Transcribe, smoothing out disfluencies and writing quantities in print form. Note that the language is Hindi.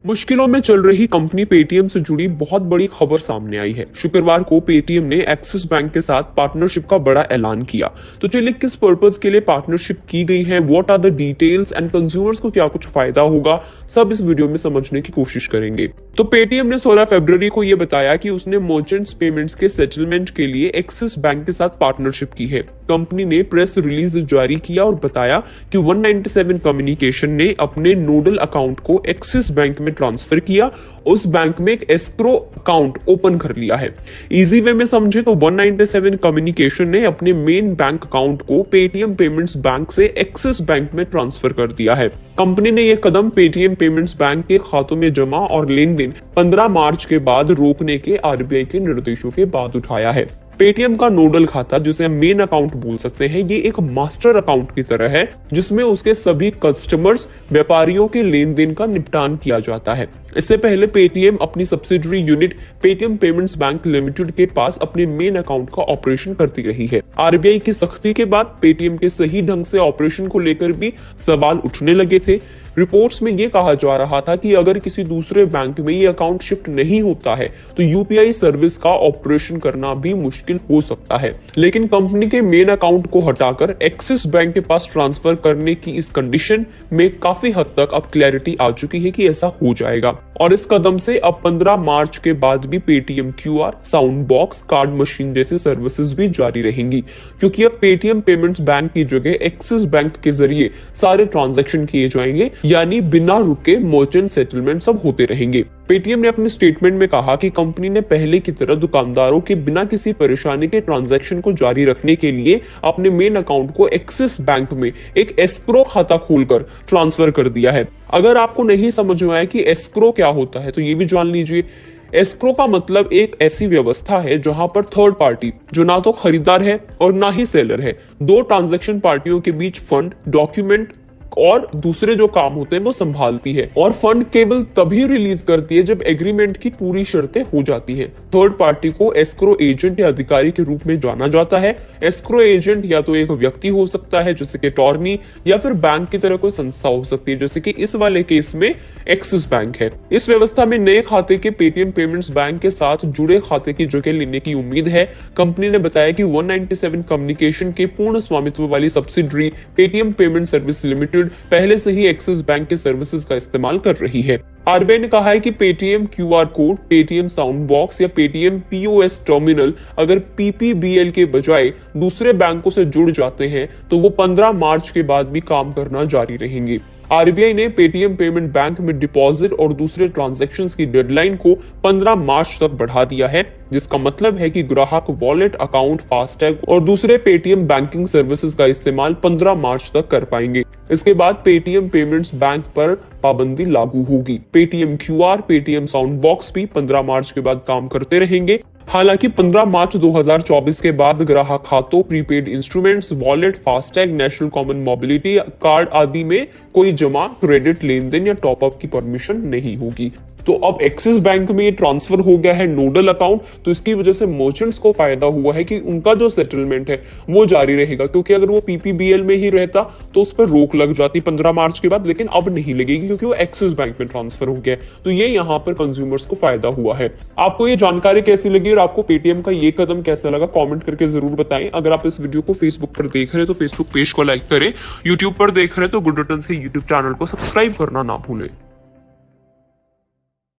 मुश्किलों में चल रही कंपनी पेटीएम से जुड़ी बहुत बड़ी खबर सामने आई है। शुक्रवार को पेटीएम ने एक्सिस बैंक के साथ पार्टनरशिप का बड़ा ऐलान किया। तो चलिए किस पर्पस के लिए पार्टनरशिप की गई है, what are the details and consumers को क्या कुछ फायदा होगा, सब इस वीडियो में समझने की कोशिश करेंगे। तो पेटीएम ने 16 फरवरी को यह बताया कि उसने मर्चेंट्स पेमेंट्स के सेटलमेंट के लिए एक्सिस बैंक के साथ पार्टनरशिप की है। कंपनी ने प्रेस रिलीज जारी किया और बताया कि 197 कम्युनिकेशन ने अपने नोडल अकाउंट को एक्सिस बैंक में ट्रांसफर किया, उस बैंक में एक एस्क्रो अकाउंट ओपन कर लिया है। इजी वे में समझे तो 197 कम्युनिकेशन ने अपने मेन बैंक अकाउंट को पेटीएम पेमेंट्स बैंक से एक्सिस बैंक में ट्रांसफर कर दिया है। कंपनी ने यह कदम पेटीएम पेमेंट्स बैंक के खातों में जमा और लेन देन 15 मार्च के बाद रोकने के आरबीआई के निर्देशों के बाद उठाया है। पेटीएम का नोडल खाता, जिसे हम मेन अकाउंट बोल सकते हैं, ये एक मास्टर अकाउंट की तरह है जिसमें उसके सभी कस्टमर्स, व्यापारियों के लेन देन का निपटान किया जाता है। इससे पहले पेटीएम अपनी subsidiary unit Paytm payments bank limited के पास अपने मेन अकाउंट का ऑपरेशन करती रही है। आरबीआई की सख्ती के बाद पेटीएम के सही ढंग से ऑपरेशन को लेकर भी सवाल उठने लगे थे। रिपोर्ट्स में यह कहा जा रहा था कि अगर किसी दूसरे बैंक में ये अकाउंट शिफ्ट नहीं होता है तो यूपीआई सर्विस का ऑपरेशन करना भी मुश्किल हो सकता है। लेकिन कंपनी के मेन अकाउंट को हटाकर एक्सिस बैंक के पास ट्रांसफर करने की इस कंडीशन में काफी हद तक अब क्लैरिटी आ चुकी है कि ऐसा हो जाएगा। और इस कदम से अब 15 मार्च के बाद भी Paytm QR, sound box, card machine जैसी सर्विसेज भी जारी रहेंगी, क्योंकि अब पेटीएम पेमेंट्स बैंक की जगह एक्सिस बैंक के जरिए सारे ट्रांजैक्शन किए जाएंगे, यानी बिना रुके मर्चेंट सेटलमेंट सब होते रहेंगे। पेटीएम ने अपने स्टेटमेंट में कहा कि कंपनी ने पहले की तरह दुकानदारों के बिना किसी परेशानी के ट्रांजैक्शन को जारी रखने के लिए अपने मेन अकाउंट को एक्सिस बैंक में एक एस्क्रो खाता खोलकर ट्रांसफर कर दिया है। अगर आपको नहीं समझ में आया कि एस्क्रो क्या होता है तो ये भी जान लीजिए। एस्क्रो का मतलब एक ऐसी व्यवस्था है जहां पर थर्ड पार्टी, जो ना तो खरीदार है और ना ही सेलर है, दो ट्रांजैक्शन पार्टियों के बीच फंड, डॉक्यूमेंट और दूसरे जो काम होते हैं वो संभालती है, और फंड केवल तभी रिलीज करती है जब एग्रीमेंट की पूरी शर्तें हो जाती हैं। थर्ड पार्टी को एस्क्रो एजेंट या अधिकारी के रूप में जाना जाता है। एस्क्रो एजेंट या तो एक व्यक्ति हो सकता है जैसे कि अटॉर्नी, या फिर बैंक की तरह कोई संस्था हो सकती है जैसे कि इस वाले केस में एक्सिस बैंक है। इस व्यवस्था में नए खाते के पेटीएम पेमेंट्स बैंक के साथ जुड़े खाते की जगह लेने की उम्मीद है। कंपनी ने बताया कि 197 कम्युनिकेशन के पूर्ण स्वामित्व वाली subsidiary Paytm payment service limited पहले से ही एक्सिस बैंक के सर्विसेज का इस्तेमाल कर रही है। आरबीआई ने कहा है कि Paytm QR code, Paytm sound box या पेटीएम पीओएस टर्मिनल अगर पीपीबीएल के बजाय दूसरे बैंकों से जुड़ जाते हैं तो वो 15 मार्च के बाद भी काम करना जारी रहेंगे। आरबीआई ने पेटीएम पेमेंट बैंक में डिपॉजिट और दूसरे ट्रांजैक्शंस की डेडलाइन को 15 मार्च तक बढ़ा दिया है, जिसका मतलब है कि ग्राहक वॉलेट, अकाउंट, फास्टैग और दूसरे पेटीएम बैंकिंग सर्विसेज का इस्तेमाल 15 मार्च तक कर पाएंगे। इसके बाद पेटीएम पेमेंट्स बैंक पर पाबंदी लागू होगी। Paytm QR, Paytm sound box भी 15 मार्च के बाद काम करते रहेंगे। हालांकि 15 मार्च 2024 के बाद ग्राहक खातों, prepaid instruments, wallet, FASTag, national common mobility card आदि में कोई जमा, क्रेडिट, लेन देन या टॉपअप की परमिशन नहीं होगी। तो अब एक्सिस बैंक में ये ट्रांसफर हो गया है नोडल अकाउंट, तो इसकी वजह से मर्चेंट्स को फायदा हुआ है कि उनका जो सेटलमेंट है वो जारी रहेगा, क्योंकि अगर वो पीपीबीएल में ही रहता तो उस पर रोक लग जाती 15 मार्च के बाद, लेकिन अब नहीं लगेगी क्योंकि वो एक्सिस बैंक में ट्रांसफर हो गया। तो ये यहाँ पर कंज्यूमर्स को फायदा हुआ है। आपको ये जानकारी कैसी लगी और आपको पेटीएम का ये कदम कैसा लगा, कॉमेंट करके जरूर बताएं। अगर आप इस वीडियो को फेसबुक पर देख रहे हैं तो फेसबुक पेज को लाइक करें, यूट्यूब पर देख रहे हैं तो गुड रिटर्न्स के यूट्यूब चैनल को सब्सक्राइब करना ना भूलें।